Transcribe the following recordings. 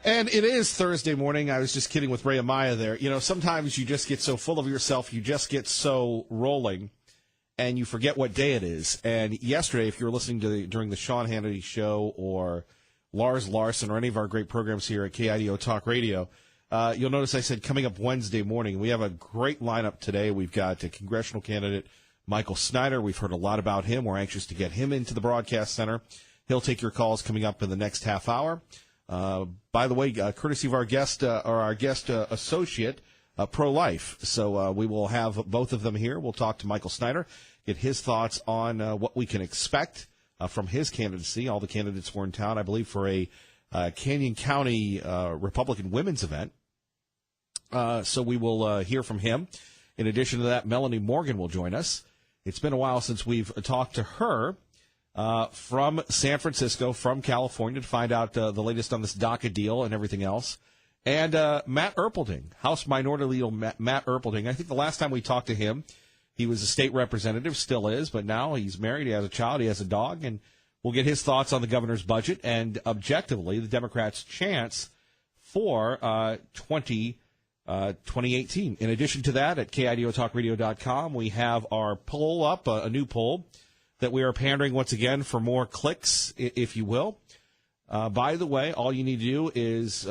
And it is Thursday morning. I was just kidding with Ray Amaya there. You know, sometimes you just get so full of yourself, you just get so rolling, and you forget what day it is. And yesterday, if you were listening to during the Sean Hannity Show or Lars Larson or any of our great programs here at KIDO Talk Radio, you'll notice I said coming up Wednesday morning. We have a great lineup today. We've got a congressional candidate, Michael Snyder. We've heard a lot about him. We're anxious to get him into the broadcast center. He'll take your calls coming up in the next half hour. By the way, courtesy of our guest associate, Pro-Life. So we will have both of them here. We'll talk to Michael Snyder, get his thoughts on what we can expect from his candidacy. All the candidates were in town, I believe, for a Canyon County Republican women's event. So we will hear from him. In addition to that, Melanie Morgan will join us. It's been a while since we've talked to her. From San Francisco, from California, to find out the latest on this DACA deal and everything else. And Matt Erpelding, House Minority Leader Matt Erpelding. I think the last time we talked to him, he was a state representative, still is, but now he's married, he has a child, he has a dog, and we'll get his thoughts on the governor's budget and, objectively, the Democrats' chance for 2018. In addition to that, at KIDOTalkRadio.com, we have our poll up, a new poll, that we are pandering once again for more clicks, if you will. By the way, all you need to do is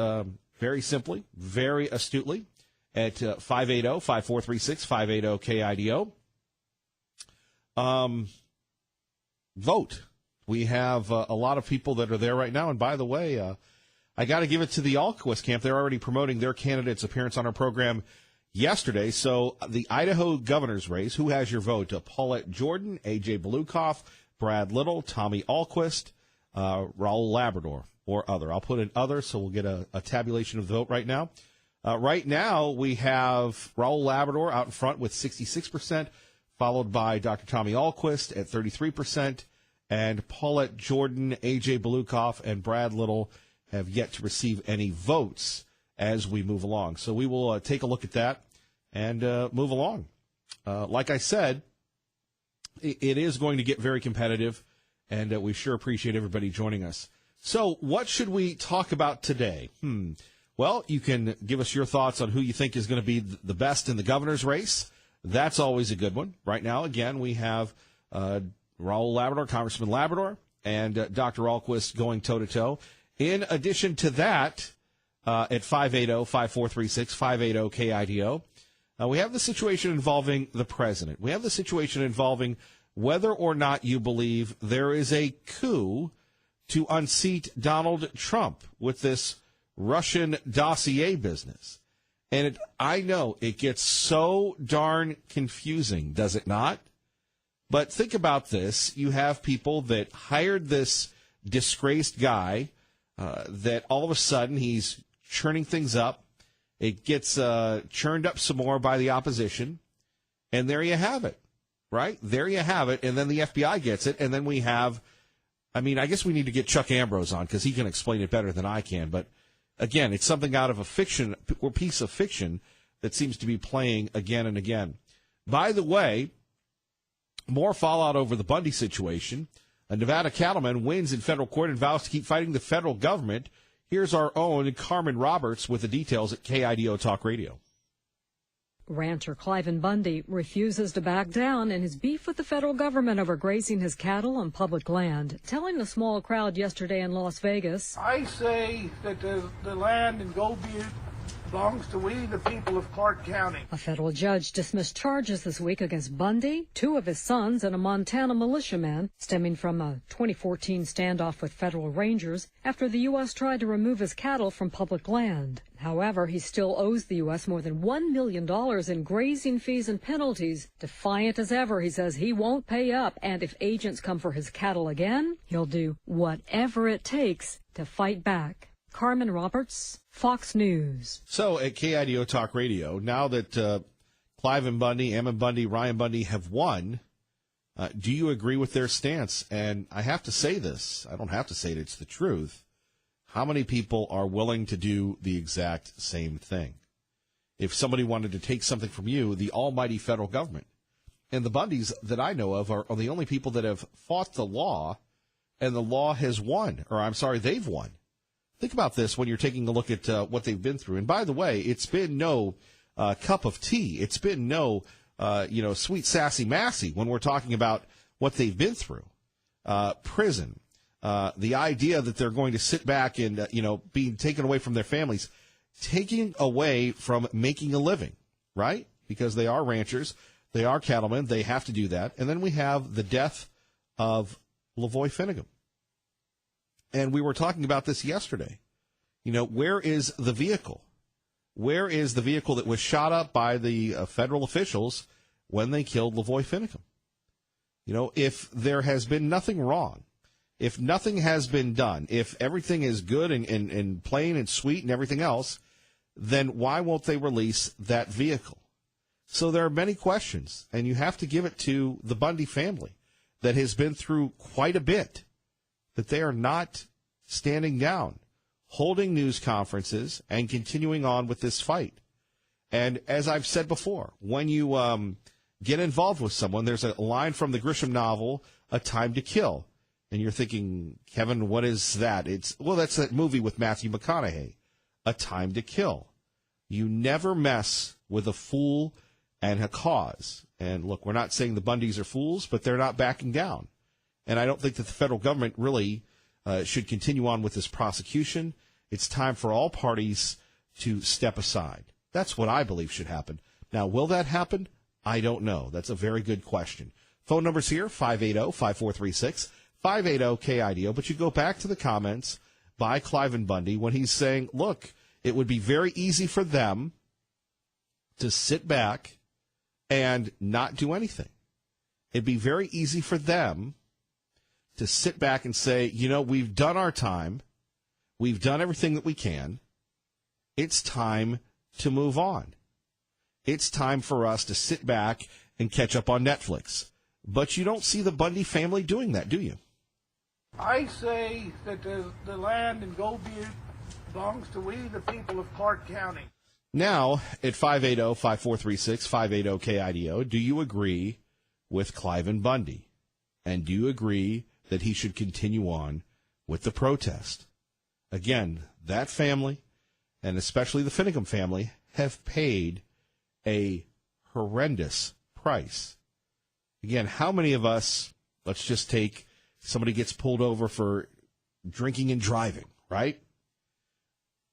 very simply, very astutely, at 580-5436, 580-KIDO. Vote. We have a lot of people that are there right now. And by the way, I got to give it to the Alquist camp. They're already promoting their candidate's appearance on our program yesterday. So the Idaho governor's race, who has your vote? Paulette Jordan, A.J. Belukoff, Brad Little, Tommy Alquist, Raul Labrador, or other. I'll put in other, so we'll get a tabulation of the vote right now. Right now, we have Raul Labrador out in front with 66%, followed by Dr. Tommy Alquist at 33%, and Paulette Jordan, A.J. Belukoff, and Brad Little have yet to receive any votes as we move along. So we will take a look at that and move along. Like I said, it is going to get very competitive, and we sure appreciate everybody joining us. So what should we talk about today? Well, you can give us your thoughts on who you think is going to be the best in the governor's race. That's always a good one. Right now, again, we have Raul Labrador, Congressman Labrador, and Dr. Alquist going toe-to-toe. In addition to that, at 580-5436, 580-KIDO. We have the situation involving the president. We have the situation involving whether or not you believe there is a coup to unseat Donald Trump with this Russian dossier business. And I know it gets so darn confusing, does it not? But think about this. You have people that hired this disgraced guy that all of a sudden he's churning things up. It gets churned up some more by the opposition, and there you have it, right? There you have it, and then the FBI gets it, and then we have, I guess we need to get Chuck Ambrose on because he can explain it better than I can, but again, it's something out of a fiction or piece of fiction that seems to be playing again and again. By the way, more fallout over the Bundy situation. A Nevada cattleman wins in federal court and vows to keep fighting the federal government. Here's our own Carmen Roberts with the details at KIDO Talk Radio. Rancher Cliven Bundy refuses to back down in his beef with the federal government over grazing his cattle on public land, telling a small crowd yesterday in Las Vegas, I say that the land in Gold Butte belongs to we, the people of Clark County. A federal judge dismissed charges this week against Bundy, two of his sons, and a Montana militiaman, stemming from a 2014 standoff with federal rangers after the U.S. tried to remove his cattle from public land. However, he still owes the U.S. more than $1 million in grazing fees and penalties. Defiant as ever, he says he won't pay up, and if agents come for his cattle again, he'll do whatever it takes to fight back. Carmen Roberts, Fox News. So at KIDO Talk Radio, now that Cliven Bundy, Ammon Bundy, Ryan Bundy have won, do you agree with their stance? And I have to say this. I don't have to say it. It's the truth. How many people are willing to do the exact same thing? If somebody wanted to take something from you, the almighty federal government. And the Bundys that I know of are the only people that have fought the law, and the law has won. Or, I'm sorry, they've won. Think about this when you're taking a look at what they've been through. And by the way, it's been no cup of tea. It's been no, sweet, sassy, massy when we're talking about what they've been through. Prison, the idea that they're going to sit back and, being taken away from their families, taking away from making a living, right? Because they are ranchers, they are cattlemen, they have to do that. And then we have the death of Lavoy Finnegum. And we were talking about this yesterday. Where is the vehicle? Where is the vehicle that was shot up by the federal officials when they killed Lavoy Finnegum? If there has been nothing wrong, if nothing has been done, if everything is good and plain and sweet and everything else, then why won't they release that vehicle? So there are many questions, and you have to give it to the Bundy family that has been through quite a bit, that they are not standing down, holding news conferences, and continuing on with this fight. And as I've said before, when you get involved with someone, there's a line from the Grisham novel, A Time to Kill. And you're thinking, Kevin, what is that? That's that movie with Matthew McConaughey, A Time to Kill. You never mess with a fool and a cause. And look, we're not saying the Bundys are fools, but they're not backing down. And I don't think that the federal government really should continue on with this prosecution. It's time for all parties to step aside. That's what I believe should happen. Now, will that happen? I don't know. That's a very good question. Phone number's here, 580-5436, 580-KIDO. But you go back to the comments by Cliven Bundy when he's saying, look, it would be very easy for them to sit back and not do anything. It'd be very easy for them to sit back and say, we've done our time. We've done everything that we can. It's time to move on. It's time for us to sit back and catch up on Netflix. But you don't see the Bundy family doing that, do you? I say that the land in Gold Butte belongs to we, the people of Clark County. Now, at 580-5436, 580-KIDO, do you agree with Cliven Bundy? And do you agree that he should continue on with the protest? Again, that family, and especially the Finnegum family, have paid a horrendous price. Again, how many of us, let's just take somebody gets pulled over for drinking and driving, right?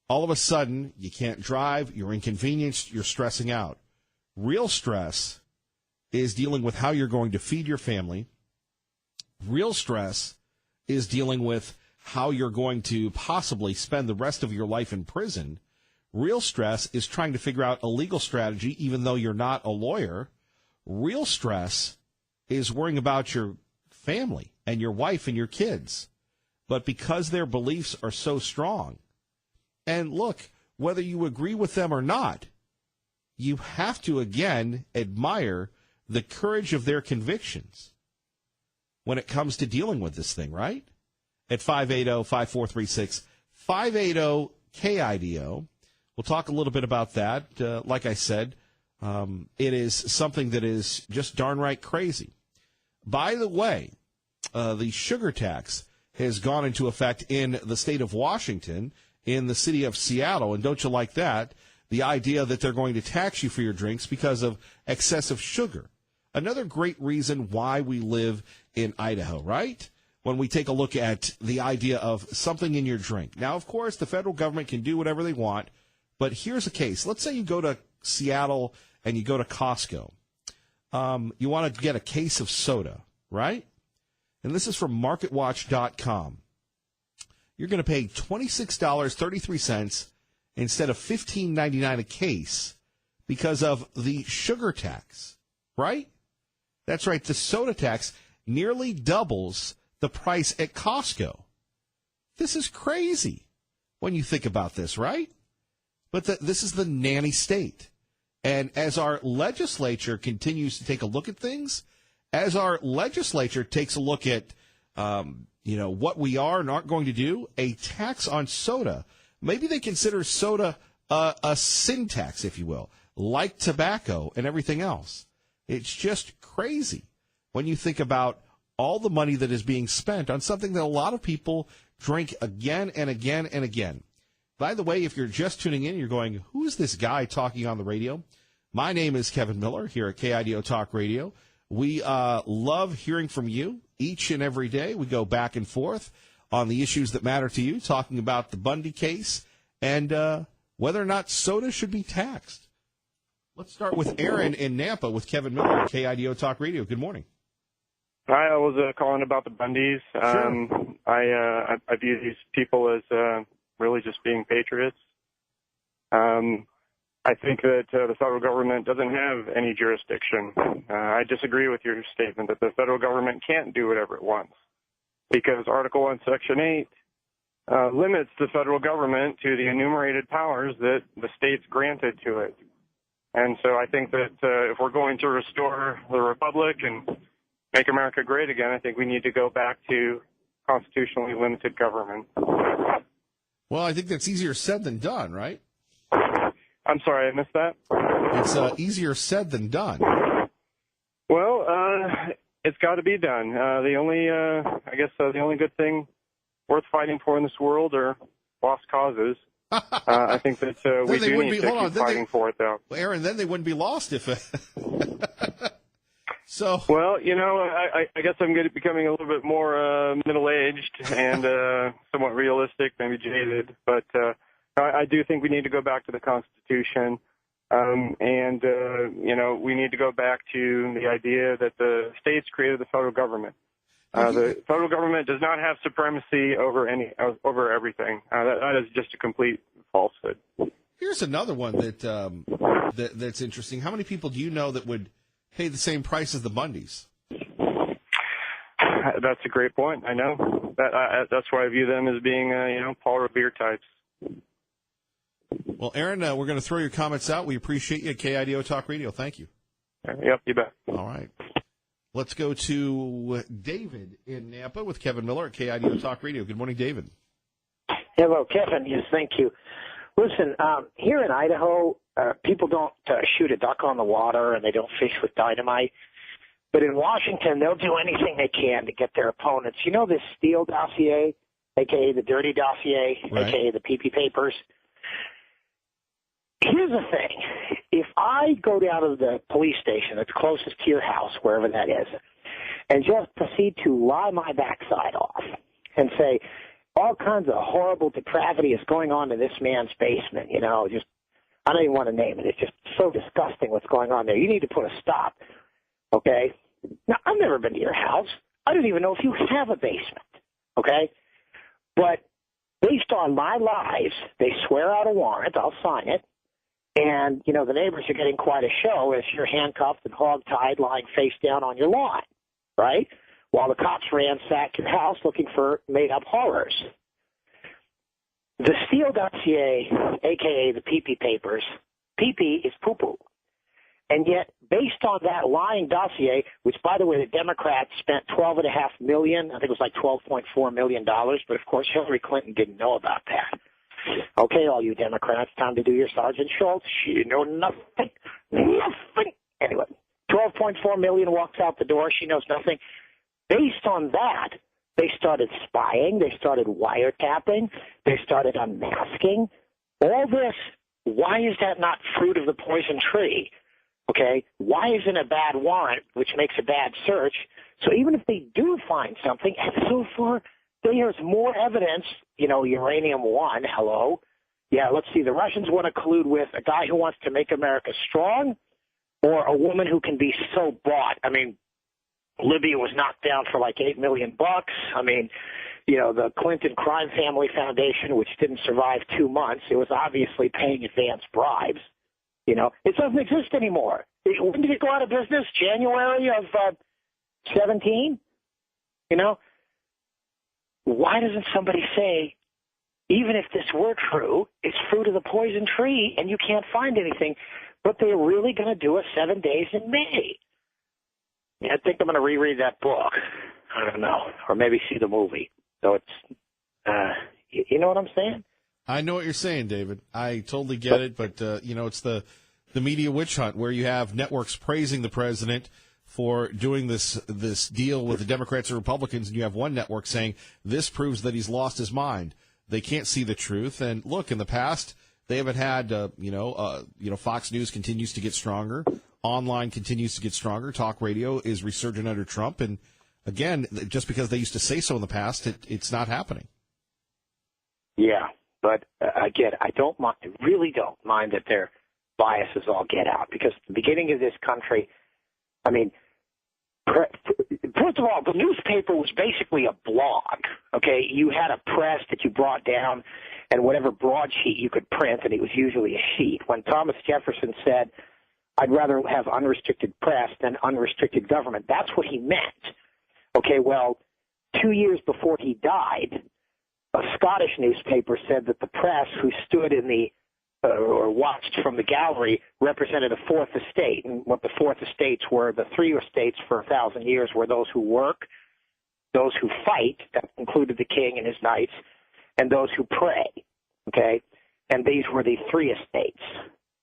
All of a sudden, you can't drive, you're inconvenienced, you're stressing out. Real stress is dealing with how you're going to feed your family. Real stress is dealing with how you're going to possibly spend the rest of your life in prison. Real stress is trying to figure out a legal strategy, even though you're not a lawyer. Real stress is worrying about your family and your wife and your kids. But because their beliefs are so strong, and look, whether you agree with them or not, you have to, again, admire the courage of their convictions when it comes to dealing with this thing, right? At 580-5436, 580-KIDO. We'll talk a little bit about that. Like I said, it is something that is just darn right crazy. By the way, the sugar tax has gone into effect in the state of Washington, in the city of Seattle. And don't you like that? The idea that they're going to tax you for your drinks because of excessive sugar. Another great reason why we live in Idaho, right? When we take a look at the idea of something in your drink. Now, of course, the federal government can do whatever they want, but here's a case. Let's say you go to Seattle and you go to Costco. You want to get a case of soda, right? And this is from MarketWatch.com. You're going to pay $26.33 instead of $15.99 a case because of the sugar tax, right? That's right. The soda tax nearly doubles the price at Costco. This is crazy when you think about this, right? But this is the nanny state. And as our legislature continues to take a look at things, as our legislature takes a look at, what we are and aren't going to do, a tax on soda, maybe they consider soda a sin tax, if you will, like tobacco and everything else. It's just crazy when you think about all the money that is being spent on something that a lot of people drink again and again and again. By the way, if you're just tuning in, you're going, who is this guy talking on the radio? My name is Kevin Miller here at KIDO Talk Radio. We love hearing from you each and every day. We go back and forth on the issues that matter to you, talking about the Bundy case and whether or not soda should be taxed. Let's start with Aaron in Nampa with Kevin Miller at KIDO Talk Radio. Good morning. Hi, I was calling about the Bundys. Sure. I view these people as really just being patriots. I think that the federal government doesn't have any jurisdiction. I disagree with your statement that the federal government can't do whatever it wants, because Article 1, Section 8 limits the federal government to the enumerated powers that the states granted to it. And so I think that if we're going to restore the republic and make America great again, I think we need to go back to constitutionally limited government. Well, I think that's easier said than done, right? I'm sorry, I missed that. It's easier said than done. Well, it's got to be done. The only good thing worth fighting for in this world are lost causes. I think that we do need to keep fighting for it, though. Well, Aaron, then they wouldn't be lost if... So. Well, I guess I'm becoming a little bit more middle-aged and somewhat realistic, maybe jaded. But I do think we need to go back to the Constitution. We need to go back to the idea that the states created the federal government. The federal government does not have supremacy over everything. That is just a complete falsehood. Here's another one that's interesting. How many people do you know that would pay the same price as the Bundys? That's a great point. I know that's why I view them as being Paul Revere types. Well, Aaron, we're going to throw your comments out. We appreciate you at KIDO Talk Radio. Thank you. Yep, you bet. All right. Let's go to David in Nampa with Kevin Miller at KIDO Talk Radio. Good morning, David. Hello, Kevin. Yes, thank you. Listen, here in Idaho, people don't shoot a duck on the water and they don't fish with dynamite. But in Washington, they'll do anything they can to get their opponents. You know this Steele dossier, a.k.a. the dirty dossier, right, a.k.a. the pee-pee papers? Here's the thing. If I go down to the police station that's closest to your house, wherever that is, and just proceed to lie my backside off and say all kinds of horrible depravity is going on in this man's basement, just I don't even want to name it. It's just so disgusting what's going on there. You need to put a stop, okay? Now, I've never been to your house. I don't even know if you have a basement, okay? But based on my lies, they swear out a warrant. I'll sign it. And, the neighbors are getting quite a show as you're handcuffed and hog-tied lying face down on your lawn, right? While the cops ransack your house looking for made-up horrors. The Steele dossier, a.k.a. the pee-pee papers, pee-pee is poo-poo. And yet, based on that lying dossier, which, by the way, the Democrats spent $12.5 million, I think it was like $12.4 million, but, of course, Hillary Clinton didn't know about that. Okay, all you Democrats, time to do your Sergeant Schultz. You know nothing. Anyway, $12.4 million walks out the door. She knows nothing. Based on that, they started spying. They started wiretapping. They started unmasking. All this, why is that not fruit of the poison tree? Okay, why isn't a bad warrant, which makes a bad search? So even if they do find something, and so far there's more evidence, uranium-1, hello. Yeah, let's see, the Russians want to collude with a guy who wants to make America strong or a woman who can be so bought. I mean, Libya was knocked down for like $8 million. I mean, the Clinton Crime Family Foundation, which didn't survive 2 months, it was obviously paying advance bribes. It doesn't exist anymore. When did it go out of business? January of 17? Why doesn't somebody say, even if this were true, it's fruit of the poison tree and you can't find anything, but they're really going to do it 7 days in May? I think I'm going to reread that book. I don't know. Or maybe see the movie. So it's, you know what I'm saying? I know what you're saying, David. I totally get it, but, it's the media witch hunt where you have networks praising the president for doing this deal with the Democrats and Republicans, and you have one network saying this proves that he's lost his mind. They can't see the truth. And look, in the past, they haven't had, Fox News continues to get stronger. Online continues to get stronger. Talk radio is resurgent under Trump. And again, just because they used to say so in the past, it's not happening. Yeah, but again, I really don't mind that their biases all get out, because at the beginning of this country, I mean, first of all, the newspaper was basically a blog, okay? You had a press that you brought down and whatever broadsheet you could print, and it was usually a sheet. When Thomas Jefferson said, I'd rather have unrestricted press than unrestricted government, that's what he meant. Okay, well, 2 years before he died, a Scottish newspaper said that the press, who stood in the or watched from the gallery, represented a fourth estate. And what the fourth estates were, the three estates for 1,000 years, were those who work, those who fight, that included the king and his knights, and those who pray, okay? And these were the three estates,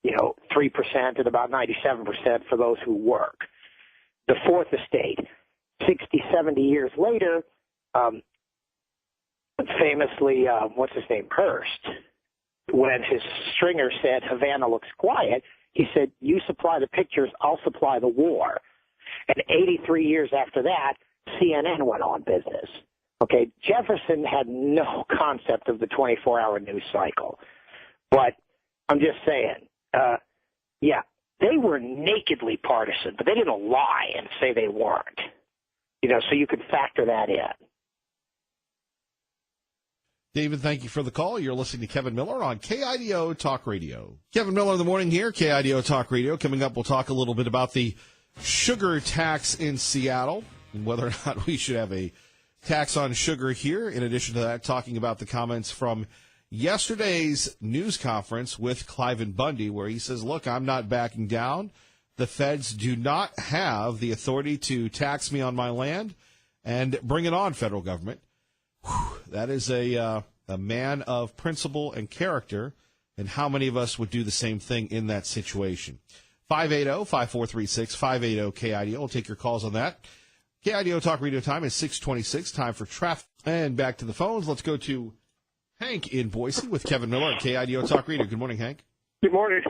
3% and about 97% for those who work. The fourth estate, 60, 70 years later, famously, what's his name, Hearst, when his stringer said, Havana looks quiet, he said, you supply the pictures, I'll supply the war. And 83 years after that, CNN went on business. Okay, Jefferson had no concept of the 24-hour news cycle. But I'm just saying, they were nakedly partisan, but they didn't lie and say they weren't. So you could factor that in. David, thank you for the call. You're listening to Kevin Miller on KIDO Talk Radio. Kevin Miller in the morning here, KIDO Talk Radio. Coming up, we'll talk a little bit about the sugar tax in Seattle and whether or not we should have a tax on sugar here. In addition to that, talking about the comments from yesterday's news conference with Cliven Bundy, where he says, look, I'm not backing down. The feds do not have the authority to tax me on my land, and bring it on, federal government. That is a man of principle and character, and how many of us would do the same thing in that situation? 580-5436, 580-KIDO. We'll take your calls on that. KIDO Talk Radio time is 6:26, time for traffic. And back to the phones. Let's go to Hank in Boise with Kevin Miller at KIDO Talk Radio. Good morning, Hank. Good morning.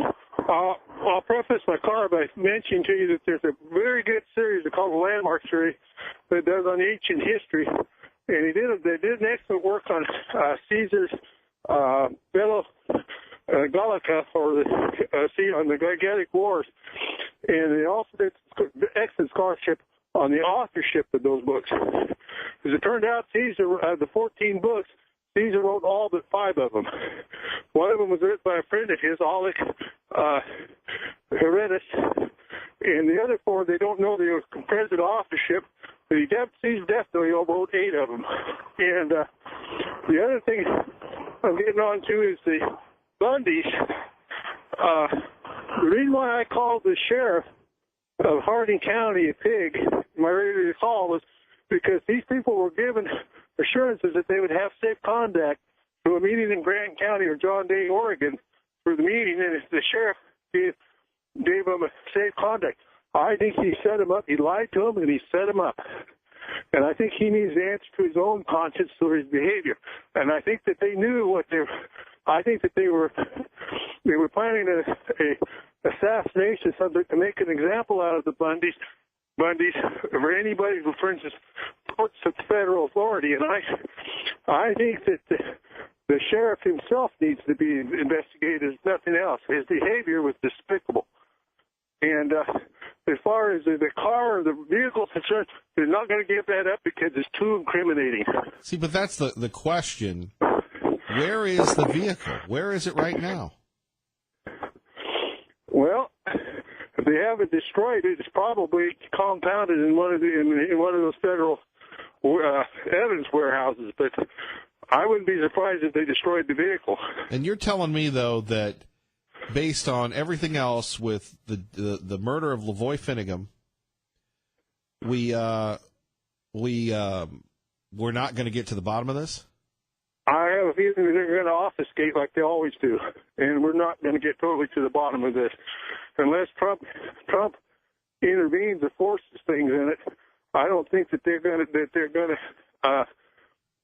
I'll preface my car by mentioning to you that there's a very good series called the Landmark series that does on ancient history. And they did an excellent work on Caesar's Bello Gallica, or on the Gallic Wars. And they also did excellent scholarship on the authorship of those books. As it turned out, Caesar, the 14 books, Caesar wrote all but 5 of them. One of them was written by a friend of his, Aulic Herodotus. And the other 4, they don't know the present authorship. But Caesar definitely wrote 8 of them. And the other thing I'm getting on to is the Bundys. The reason why I called the sheriff of Harding County a pig, my radio call, was because these people were given assurances that they would have safe conduct to a meeting in Grant County or John Day, Oregon, for the meeting, and the sheriff gave them a safe conduct. I think he set them up. He lied to them, and he set them up. And I think he needs to answer to his own conscience for his behavior. And I think that they knew what I think that they were planning a assassination subject to make an example out of the Bundys, or anybody who, for instance, puts the federal authority. And I think that the sheriff himself needs to be investigated, if nothing else. His behavior was despicable. And as far as the car or the vehicle is concerned, they're not going to give that up because it's too incriminating. See, but that's the question. Where is the vehicle? Where is it right now? Well, if they haven't destroyed it, it's probably compounded in one of those federal evidence warehouses. But I wouldn't be surprised if they destroyed the vehicle. And you're telling me, though, that based on everything else with the murder of Lavoy Finnegam, we're not going to get to the bottom of this? I have a feeling they're going to obfuscate like they always do, and we're not going to get totally to the bottom of this unless Trump intervenes or forces things in it, I don't think that they're going to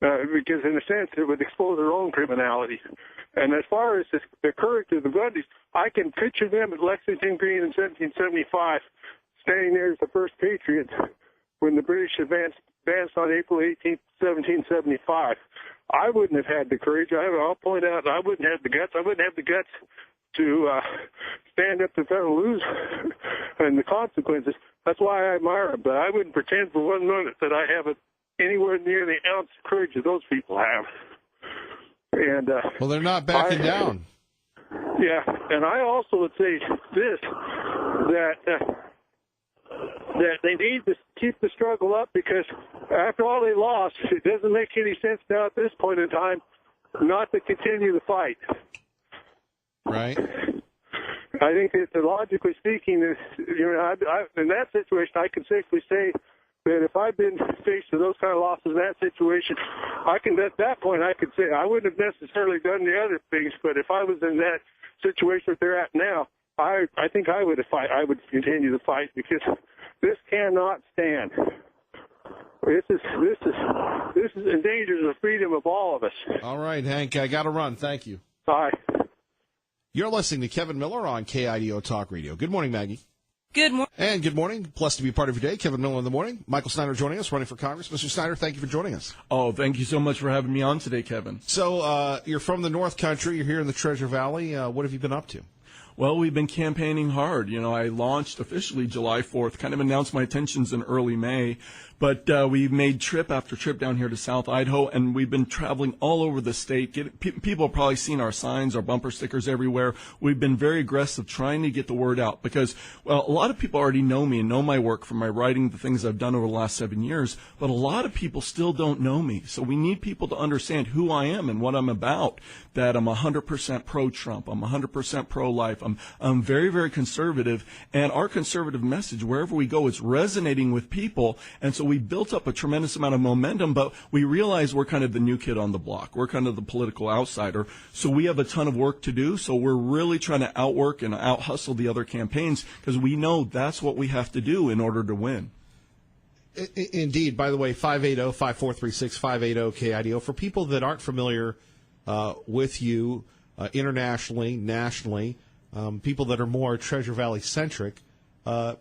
because in a sense it would expose their own criminality. And as far as the courage of the Bundys, I can picture them at Lexington Green in 1775, standing there as the first patriots when the British advanced on April 18, 1775. I wouldn't have had the courage. I'll point out I wouldn't have the guts. I wouldn't have the guts to stand up to Federal lose and the consequences. That's why I admire them. But I wouldn't pretend for 1 minute that I have anywhere near the ounce of courage that those people have. And well, they're not backing down. Yeah, and I also would say this, that they need to keep the struggle up, because after all they lost, it doesn't make any sense now at this point in time not to continue the fight. Right. I think that logically speaking, in that situation, I can safely say that if I've been faced with those kind of losses in that situation, at that point I could say I wouldn't have necessarily done the other things, but if I was in that situation that they're at now, I think I would continue the fight, because this cannot stand. This endangers the freedom of all of us. All right, Hank, I got to run. Thank you. Bye. You're listening to Kevin Miller on KIDO Talk Radio. Good morning, Maggie. Good morning. And good morning. Blessed to be a part of your day. Kevin Miller in the morning. Michael Snyder joining us, running for Congress. Mr. Snyder, thank you for joining us. Oh, thank you so much for having me on today, Kevin. So you're from the North Country. You're here in the Treasure Valley. What have you been up to? Well, we've been campaigning hard. I launched officially July 4th, kind of announced my intentions in early May. But we made trip after trip down here to South Idaho, and we've been traveling all over the state. People have probably seen our signs, our bumper stickers everywhere. We've been very aggressive trying to get the word out because, well, a lot of people already know me and know my work from my writing, the things I've done over the last 7 years, but a lot of people still don't know me. So we need people to understand who I am and what I'm about, that I'm 100% pro-Trump, I'm 100% pro-life, I'm very, very conservative, and our conservative message, wherever we go, it's resonating with people, and so we built up a tremendous amount of momentum, but we realize we're kind of the new kid on the block. We're kind of the political outsider. So we have a ton of work to do. So we're really trying to outwork and out-hustle the other campaigns because we know that's what we have to do in order to win. Indeed. By the way, 580-5436, 580-KIDO. For people that aren't familiar with you internationally, nationally, people that are more Treasure Valley-centric,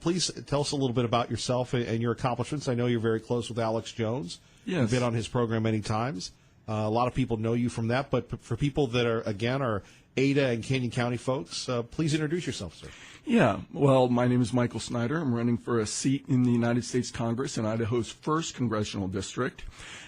please tell us a little bit about yourself and your accomplishments. I know you're very close with Alex Jones. Yes. You've been on his program many times. A lot of people know you from that. But for people that are Ada and Canyon County folks, please introduce yourself, sir. Yeah. Well, my name is Michael Snyder. I'm running for a seat in the United States Congress in Idaho's 1st Congressional District.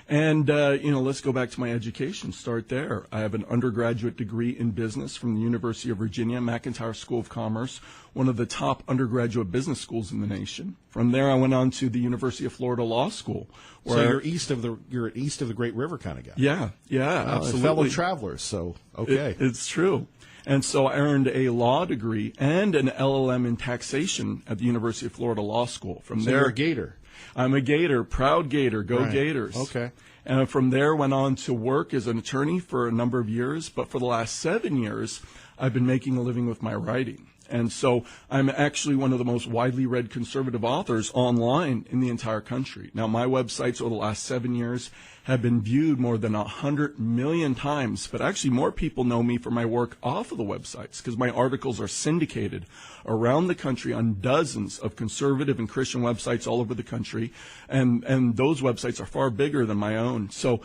And, let's go back to my education, start there. I have an undergraduate degree in business from the University of Virginia, McIntire School of Commerce, one of the top undergraduate business schools in the nation. From there, I went on to the University of Florida Law School. So you're east of the Great River kind of guy. Yeah, absolutely. Fellow travelers, so okay. It's true. And so I earned a law degree and an LLM in taxation at the University of Florida Law School. From there, you're a Gator. I'm a Gator, proud Gator, go right. Gators. Okay. And from there went on to work as an attorney for a number of years, but for the last 7 years, I've been making a living with my writing. And so I'm actually one of the most widely read conservative authors online in the entire country. Now, my websites over the last 7 years have been viewed more than 100 million times, but actually more people know me for my work off of the websites because my articles are syndicated around the country on dozens of conservative and Christian websites all over the country, and those websites are far bigger than my own. So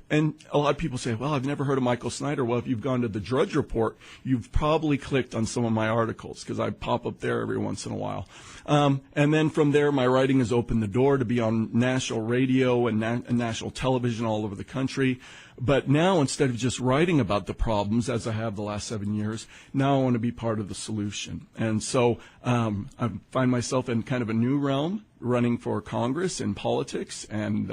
and a lot of people say, well, I've never heard of Michael Snyder. Well, if you've gone to the Drudge Report, you've probably clicked on some of my articles because I pop up there every once in a while. And then from there, my writing has opened the door to be on national radio and national television all over the country. But now, instead of just writing about the problems, as I have the last 7 years, now I want to be part of the solution. And so I find myself in kind of a new realm, running for Congress in politics, and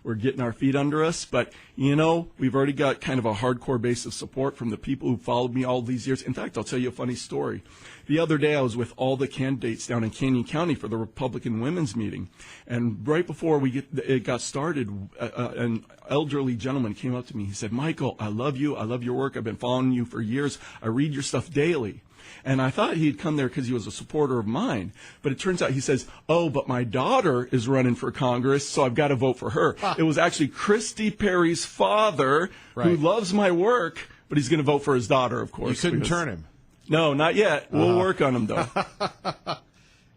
we're getting our feet under us. But, we've already got kind of a hardcore base of support from the people who followed me all these years. In fact, I'll tell you a funny story. The other day, I was with all the candidates down in Canyon County for the Republican Women's Meeting. And right before it got started, an elderly gentleman came came up to me. He said, Michael, I love you. I love your work. I've been following you for years. I read your stuff daily. And I thought he'd come there because he was a supporter of mine. But it turns out he says, oh, but my daughter is running for Congress, so I've got to vote for her. It was actually Christy Perry's father who loves my work, but he's going to vote for his daughter, of course. You couldn't turn him. No, not yet. We'll work on him, though.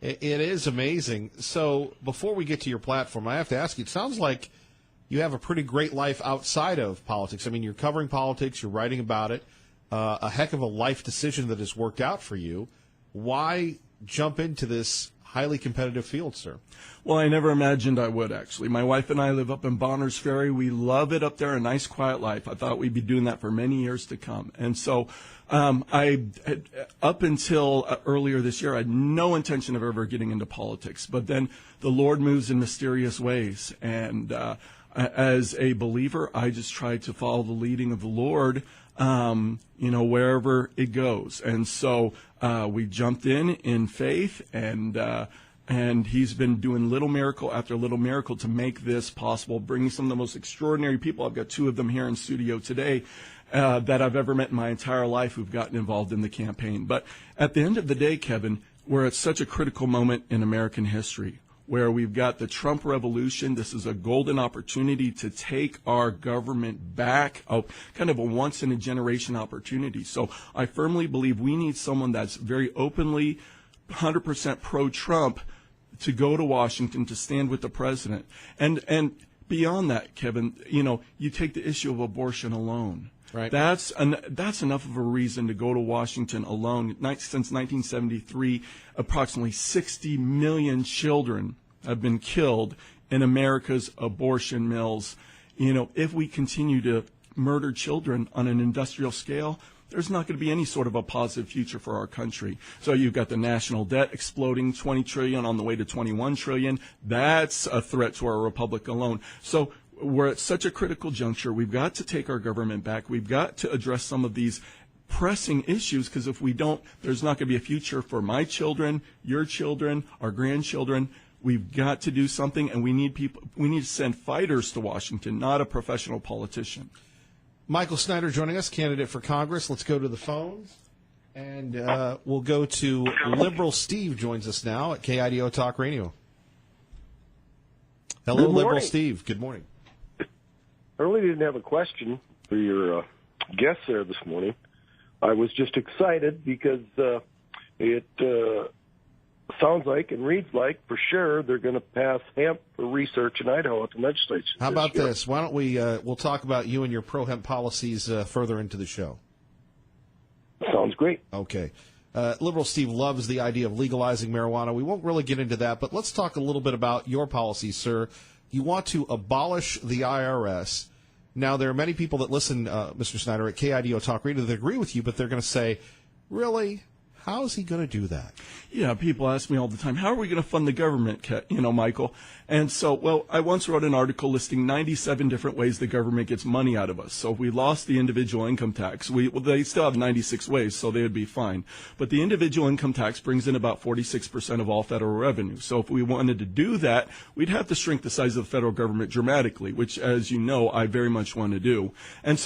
It is amazing. So before we get to your platform, I have to ask you, it sounds like you have a pretty great life outside of politics. I mean, you're covering politics, you're writing about it, a heck of a life decision that has worked out for you. Why jump into this highly competitive field, sir? Well, I never imagined I would, actually. My wife and I live up in Bonners Ferry. We love it up there, a nice, quiet life. I thought we'd be doing that for many years to come. And so up until earlier this year, I had no intention of ever getting into politics. But then the Lord moves in mysterious ways. And as a believer, I just try to follow the leading of the Lord, wherever it goes. And so we jumped in faith, and he's been doing little miracle after little miracle to make this possible, bringing some of the most extraordinary people. I've got two of them here in studio today that I've ever met in my entire life who've gotten involved in the campaign. But at the end of the day, Kevin, we're at such a critical moment in American history where we've got the Trump revolution. This is a golden opportunity to take our government back, kind of a once-in-a-generation opportunity. So I firmly believe we need someone that's very openly 100% pro-Trump to go to Washington to stand with the president. And beyond that, Kevin, you take the issue of abortion alone. Right. That's enough of a reason to go to Washington alone. Since 1973, approximately 60 million children have been killed in America's abortion mills. If we continue to murder children on an industrial scale, there's not going to be any sort of a positive future for our country. So you've got the national debt exploding, $20 trillion on the way to $21 trillion. That's a threat to our republic alone. So we're at such a critical juncture. We've got to take our government back. We've got to address some of these pressing issues, because if we don't, there's not going to be a future for my children, your children, our grandchildren. We've got to do something, and we need to send fighters to Washington, not a professional politician. Michael Snyder joining us, candidate for Congress. Let's go to the phones, and we'll go to Liberal Steve joins us now at KIDO Talk Radio. Hello, Liberal Steve. Good morning. I really didn't have a question for your guest there this morning. I was just excited because it sounds like and reads like, for sure, they're going to pass hemp for research in Idaho at the legislature. How about this? Why don't we'll talk about you and your pro-hemp policies further into the show. Sounds great. Okay. Liberal Steve loves the idea of legalizing marijuana. We won't really get into that, but let's talk a little bit about your policies, sir. You want to abolish the IRS. Now, there are many people that listen, Mr. Snyder, at KIDO Talk Radio that agree with you, but they're going to say, really? How is he going to do that? Yeah, people ask me all the time, how are we going to fund the government, Michael? And so, I once wrote an article listing 97 different ways the government gets money out of us. So if we lost the individual income tax, they still have 96 ways, so they would be fine. But the individual income tax brings in about 46% of all federal revenue. So if we wanted to do that, we'd have to shrink the size of the federal government dramatically, which, as you know, I very much want to do. And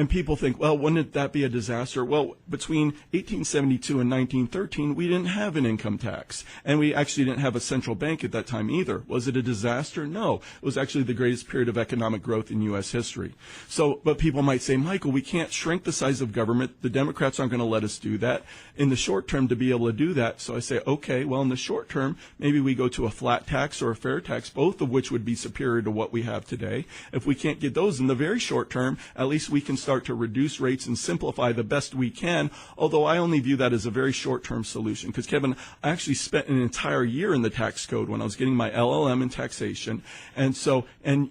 people think, well, wouldn't that be a disaster? Well, between 1872 and 1913, we didn't have an income tax, and we actually didn't have a central bank at that time either. Was it a disaster? No. It was actually the greatest period of economic growth in U.S. history. But people might say, Michael, we can't shrink the size of government. The Democrats aren't going to let us do that in the short term to be able to do that. So I say, okay, well, in the short term, maybe we go to a flat tax or a fair tax, both of which would be superior to what we have today. If we can't get those in the very short term, at least we can start to reduce rates and simplify the best we can, although I only view that as a very short-term solution. Because, Kevin, I actually spent an entire year in the tax code when I was getting my LLM in taxation. And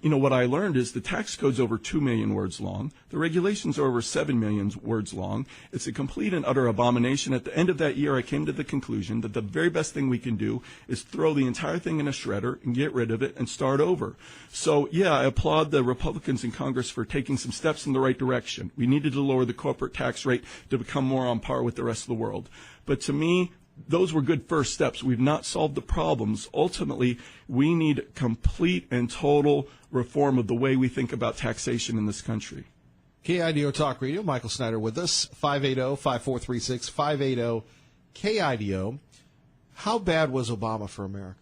what I learned is the tax code's over 2 million words long. The regulations are over 7 million words long. It's a complete and utter abomination. At the end of that year, I came to the conclusion that the very best thing we can do is throw the entire thing in a shredder and get rid of it and start over. So, yeah, I applaud the Republicans in Congress for taking some steps in the right direction. We needed to lower the corporate tax rate to become more on par with the rest of the world. But to me, those were good first steps. We've not solved the problems. Ultimately, we need complete and total reform of the way we think about taxation in this country. KIDO Talk Radio, Michael Snyder with us, 580-5436, 580-KIDO. How bad was Obama for America?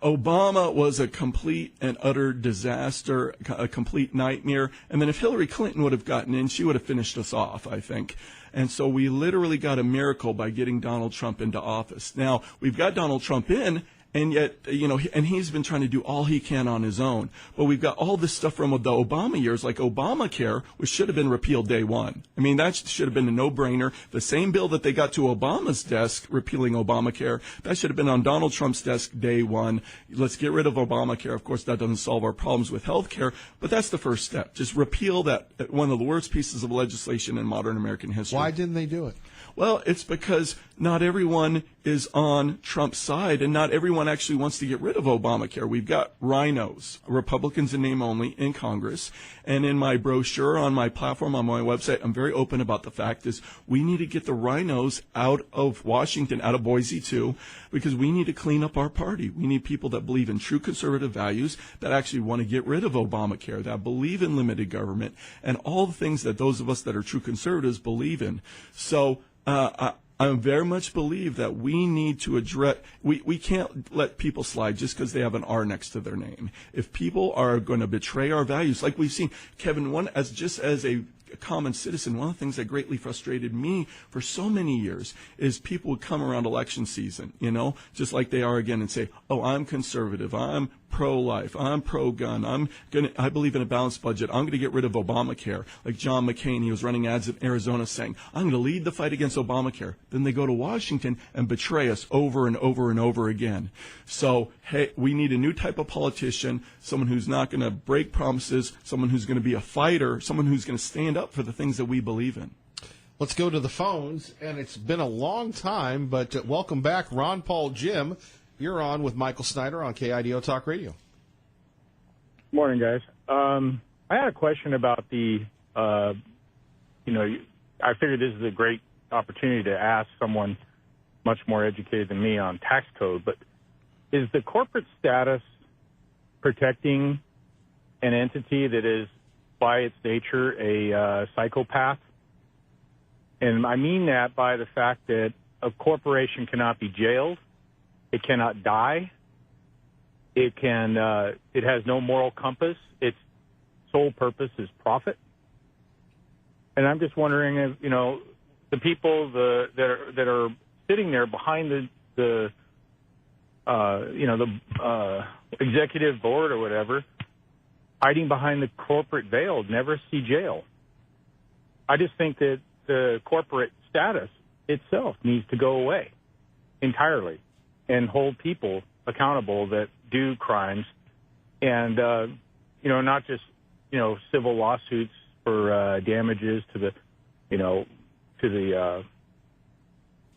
Obama was a complete and utter disaster, a complete nightmare. And then if Hillary Clinton would have gotten in, she would have finished us off, I think. And so we literally got a miracle by getting Donald Trump into office. Now, we've got Donald Trump in, and yet, and he's been trying to do all he can on his own. But we've got all this stuff from the Obama years, like Obamacare, which should have been repealed day one. I mean, that should have been a no-brainer. The same bill that they got to Obama's desk, repealing Obamacare, that should have been on Donald Trump's desk day one. Let's get rid of Obamacare. Of course, that doesn't solve our problems with health care, but that's the first step. Just repeal that, one of the worst pieces of legislation in modern American history. Why didn't they do it? Well, it's because not everyone is on Trump's side, and not everyone actually wants to get rid of Obamacare. We've got rhinos, Republicans in name only, in Congress. And in my brochure on my platform, on my website, I'm very open about the fact is we need to get the rhinos out of Washington, out of Boise too, because we need to clean up our party. We need people that believe in true conservative values, that actually want to get rid of Obamacare, that believe in limited government, and all the things that those of us that are true conservatives believe in. So, I very much believe that we need to address, we can't let people slide just because they have an R next to their name. If people are going to betray our values, like we've seen, Kevin, as a common citizen, one of the things that greatly frustrated me for so many years is people would come around election season, just like they are again, and say, oh, I'm conservative, I'm pro-life, I'm pro-gun, I believe in a balanced budget, I'm going to get rid of Obamacare. Like John McCain, he was running ads in Arizona saying, I'm going to lead the fight against Obamacare. Then they go to Washington and betray us over and over and over again. So, hey, we need a new type of politician, someone who's not going to break promises, someone who's going to be a fighter, someone who's going to stand up for the things that we believe in. Let's go to the phones, and it's been a long time, but welcome back, Ron Paul Jim. You're on with Michael Snyder on KIDO Talk Radio. Morning, guys. I had a question about I figured this is a great opportunity to ask someone much more educated than me on tax code, but is the corporate status protecting an entity that is by its nature a psychopath? And I mean that by the fact that a corporation cannot be jailed. It cannot die. It has no moral compass. Its sole purpose is profit. And I'm just wondering if, the people that are sitting there behind the executive board or whatever, hiding behind the corporate veil, never see jail. I just think that the corporate status itself needs to go away entirely and hold people accountable that do crimes, and not just civil lawsuits for damages to the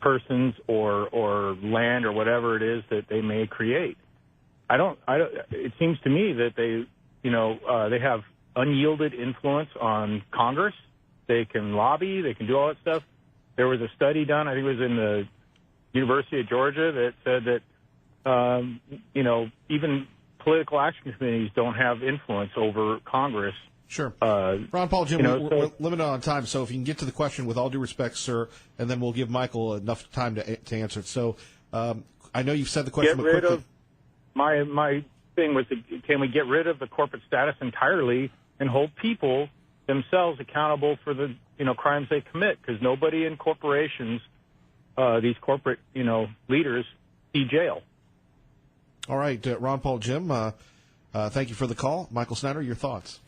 persons or land or whatever it is that they may create. It seems to me that they have unyielded influence on Congress. They can lobby. They can do all that stuff. There was a study done, I think it was in the University of Georgia, that said that, even political action committees don't have influence over Congress. Sure. Ron Paul, Jim, we're limited on time, so if you can get to the question with all due respect, sir, and then we'll give Michael enough time to answer it. So I know you've said the question. Get rid of my thing was, can we get rid of the corporate status entirely and hold people themselves accountable for the crimes they commit? Because nobody in corporations, these corporate leaders, see jail. All right, Ron Paul, Jim, thank you for the call. Michael Snyder, your thoughts?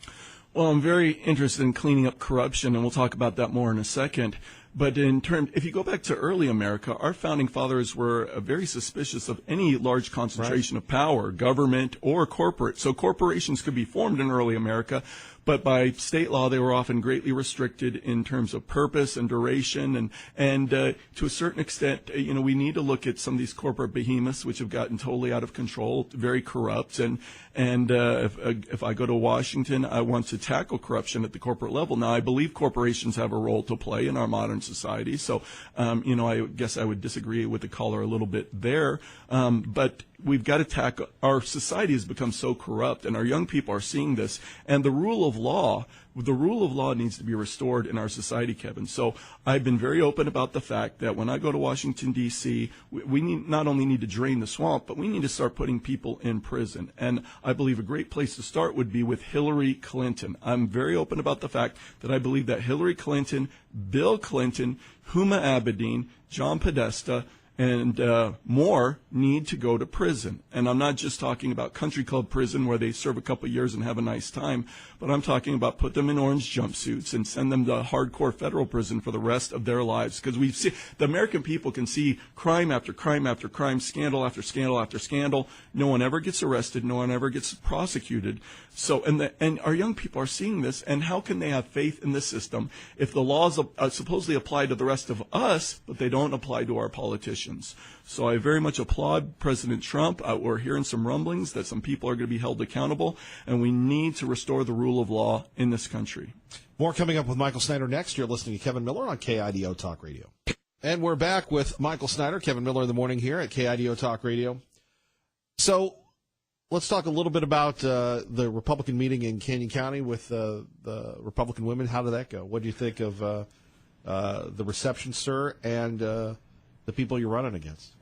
Well, I'm very interested in cleaning up corruption, and we'll talk about that more in a second. But if you go back to early America, our founding fathers were very suspicious of any large concentration of power, government or corporate. So corporations could be formed in early America, but by state law, they were often greatly restricted in terms of purpose and duration. And to a certain extent, we need to look at some of these corporate behemoths, which have gotten totally out of control, very corrupt. And if I go to Washington, I want to tackle corruption at the corporate level. Now, I believe corporations have a role to play in our modern society. So, I guess I would disagree with the caller a little bit there. But we've got to tackle, our society has become so corrupt, and our young people are seeing this. And the rule of law needs to be restored in our society, Kevin. So I've been very open about the fact that when I go to Washington, D.C., we not only need to drain the swamp, but we need to start putting people in prison. And I believe a great place to start would be with Hillary Clinton. I'm very open about the fact that I believe that Hillary Clinton, Bill Clinton, Huma Abedin, John Podesta, and more need to go to prison. And I'm not just talking about country club prison where they serve a couple of years and have a nice time, but I'm talking about put them in orange jumpsuits and send them to hardcore federal prison for the rest of their lives. Because we've seen, the American people can see crime after crime after crime, scandal after scandal after scandal. No one ever gets arrested. No one ever gets prosecuted. So, and our young people are seeing this, and how can they have faith in the system if the laws supposedly apply to the rest of us, but they don't apply to our politicians? So I very much applaud President Trump. We're hearing some rumblings that some people are going to be held accountable, and we need to restore the rule of law in this country. More coming up with Michael Snyder next. You're listening to Kevin Miller on KIDO Talk Radio. And we're back with Michael Snyder, Kevin Miller in the morning here at KIDO Talk Radio. So let's talk a little bit about the Republican meeting in Canyon County with the Republican women. How did that go? What do you think of the reception, sir, and the people you're running against?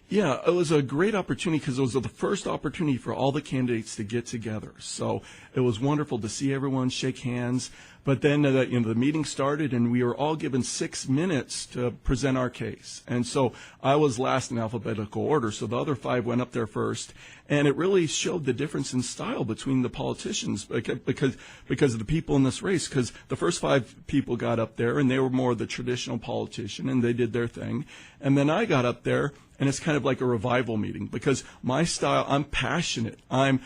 Yeah, it was a great opportunity because it was the first opportunity for all the candidates to get together. So it was wonderful to see everyone, shake hands. But then the meeting started, and we were all given 6 minutes to present our case. And so I was last in alphabetical order, so the other 5 went up there first. And it really showed the difference in style between the politicians because of the people in this race. Because the first 5 people got up there, and they were more the traditional politician, and they did their thing. And then I got up there, and it's kind of like a revival meeting because my style, I'm passionate. And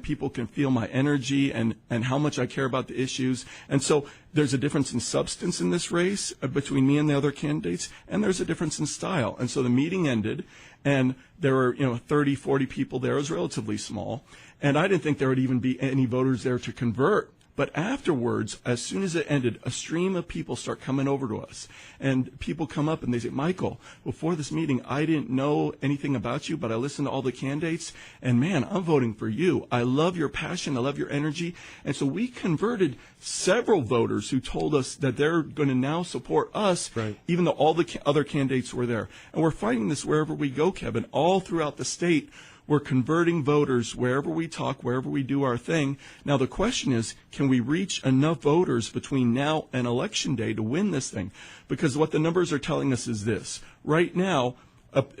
people can feel my energy and how much I care about the issues. And so there's a difference in substance in this race between me and the other candidates, and there's a difference in style. And so the meeting ended, and there were 30, 40 people there. It was relatively small, and I didn't think there would even be any voters there to convert. But afterwards, as soon as it ended, a stream of people start coming over to us. And people come up and they say, Michael, before this meeting, I didn't know anything about you, but I listened to all the candidates. And man, I'm voting for you. I love your passion. I love your energy. And so we converted several voters who told us that they're going to now support us, right, even though all the other candidates were there. And we're fighting this wherever we go, Kevin, all throughout the state. We're converting voters wherever we talk, wherever we do our thing. Now, the question is, can we reach enough voters between now and Election Day to win this thing? Because what the numbers are telling us is this. Right now,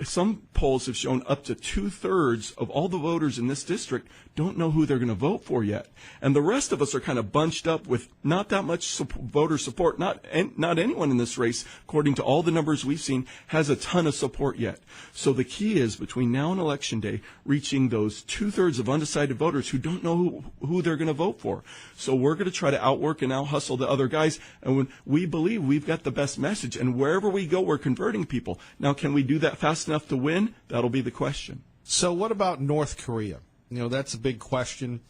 some polls have shown up to 2/3 of all the voters in this district don't know who they're going to vote for yet. And the rest of us are kind of bunched up with not that much voter support. Not anyone in this race, according to all the numbers we've seen, has a ton of support yet. So the key is, between now and Election Day, reaching those 2/3 of undecided voters who don't know who they're going to vote for. So we're going to try to outwork and out-hustle the other guys. And when we believe we've got the best message, and wherever we go, we're converting people. Now, can we do that fast enough to win? That'll be the question. So what about North Korea? That's a big question.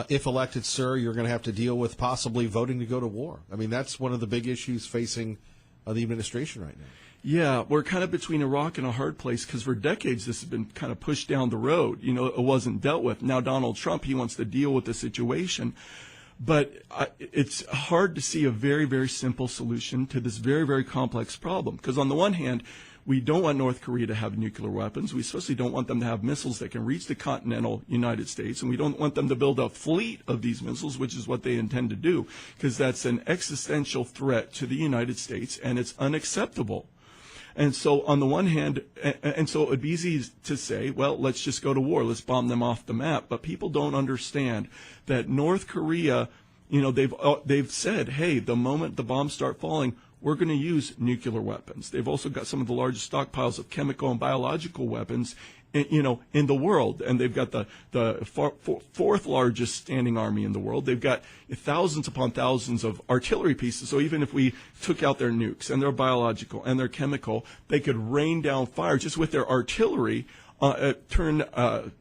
If elected, sir, you're going to have to deal with possibly voting to go to war. I mean, that's one of the big issues facing the administration right now. Yeah, we're kind of between a rock and a hard place because for decades this has been kind of pushed down the road. It wasn't dealt with. Now Donald Trump, he wants to deal with the situation. But it's hard to see a very, very simple solution to this very, very complex problem. Because on the one hand, we don't want North Korea to have nuclear weapons. We especially don't want them to have missiles that can reach the continental United States. And we don't want them to build a fleet of these missiles, which is what they intend to do, because that's an existential threat to the United States, and it's unacceptable. And so on the one hand, and so it would be easy to say, well, let's just go to war. Let's bomb them off the map. But people don't understand that North Korea, they've said, hey, the moment the bombs start falling, we're going to use nuclear weapons. They've also got some of the largest stockpiles of chemical and biological weapons in the world, and they've got the fourth largest standing army in the world. They've got thousands upon thousands of artillery pieces. So even if we took out their nukes and their biological and their chemical, they could rain down fire just with their artillery. Turn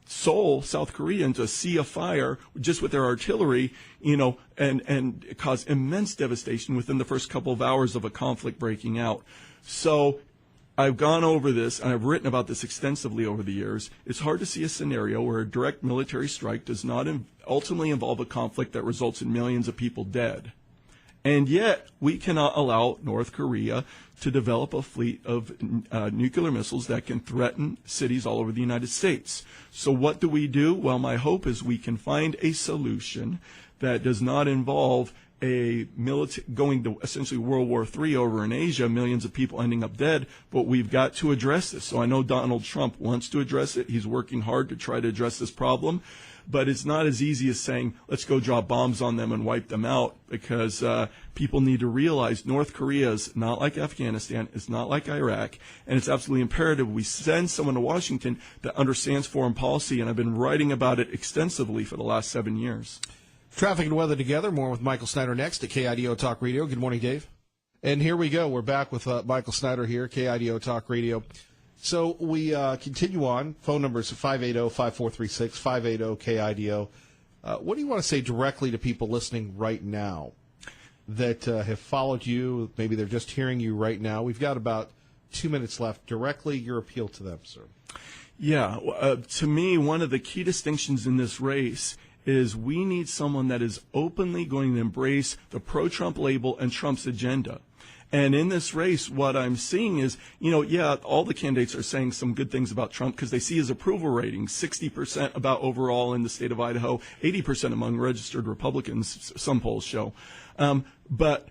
Seoul, South Korea, into a sea of fire just with their artillery, and cause immense devastation within the first couple of hours of a conflict breaking out. So I've gone over this, and I've written about this extensively over the years. It's hard to see a scenario where a direct military strike does not ultimately involve a conflict that results in millions of people dead. And yet, we cannot allow North Korea to develop a fleet of nuclear missiles that can threaten cities all over the United States. So what do we do? Well, my hope is we can find a solution that does not involve going to essentially World War III over in Asia, millions of people ending up dead, but we've got to address this. So I know Donald Trump wants to address it. He's working hard to try to address this problem, but it's not as easy as saying, let's go drop bombs on them and wipe them out, because people need to realize North Korea is not like Afghanistan, it's not like Iraq, and it's absolutely imperative we send someone to Washington that understands foreign policy, and I've been writing about it extensively for the last 7 years. Traffic and weather together. More with Michael Snyder next at KIDO Talk Radio. Good morning, Dave. And here we go. We're back with Michael Snyder here, KIDO Talk Radio. So we continue on. Phone numbers 580-5436, 580-KIDO. What do you want to say directly to people listening right now that have followed you? Maybe they're just hearing you right now. We've got about 2 minutes left. Directly, your appeal to them, sir. Yeah. To me, one of the key distinctions in this race is we need someone that is openly going to embrace the pro-Trump label and Trump's agenda. And in this race, what I'm seeing is, all the candidates are saying some good things about Trump because they see his approval rating, 60% about overall in the state of Idaho, 80% among registered Republicans, some polls show. But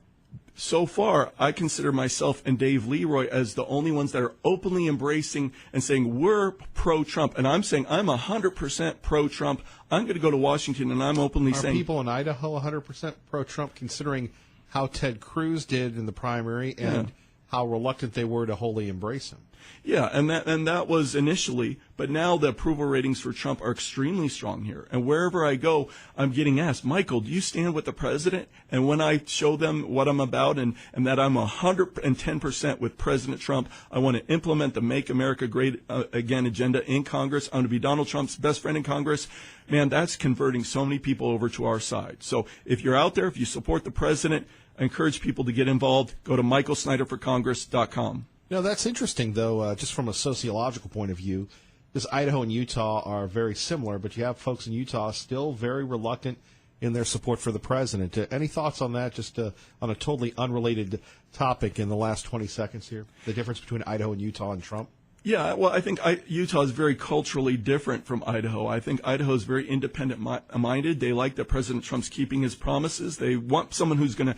so far, I consider myself and Dave Leroy as the only ones that are openly embracing and saying we're pro-Trump. And I'm saying I'm 100% pro-Trump. I'm going to go to Washington, and I'm openly saying... Are people in Idaho 100% pro-Trump, considering how Ted Cruz did in the primary and how reluctant they were to wholly embrace him? Yeah, and that was initially, but now the approval ratings for Trump are extremely strong here. And wherever I go, I'm getting asked, Michael, do you stand with the president? And when I show them what I'm about and that I'm 110% with President Trump, I want to implement the Make America Great Again agenda in Congress. I want to be Donald Trump's best friend in Congress. Man, that's converting so many people over to our side. So if you're out there, if you support the president, I encourage people to get involved. Go to michaelsnyderforcongress.com. That's interesting, though, just from a sociological point of view, because Idaho and Utah are very similar, but you have folks in Utah still very reluctant in their support for the president. Any thoughts on that, just on a totally unrelated topic in the last 20 seconds here, the difference between Idaho and Utah and Trump? Yeah, well, I think Utah is very culturally different from Idaho. I think Idaho is very independent-minded. They like that President Trump's keeping his promises. They want someone who's going to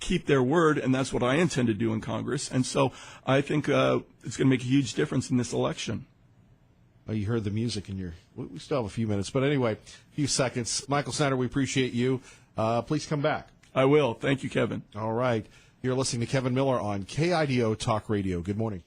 keep their word, and that's what I intend to do in Congress. And so I think it's going to make a huge difference in this election. Well, you heard the music in we still have a few minutes, but anyway, a few seconds. Michael Snyder, we appreciate you. Please come back. I will. Thank you, Kevin. All right. You're listening to Kevin Miller on KIDO Talk Radio. Good morning.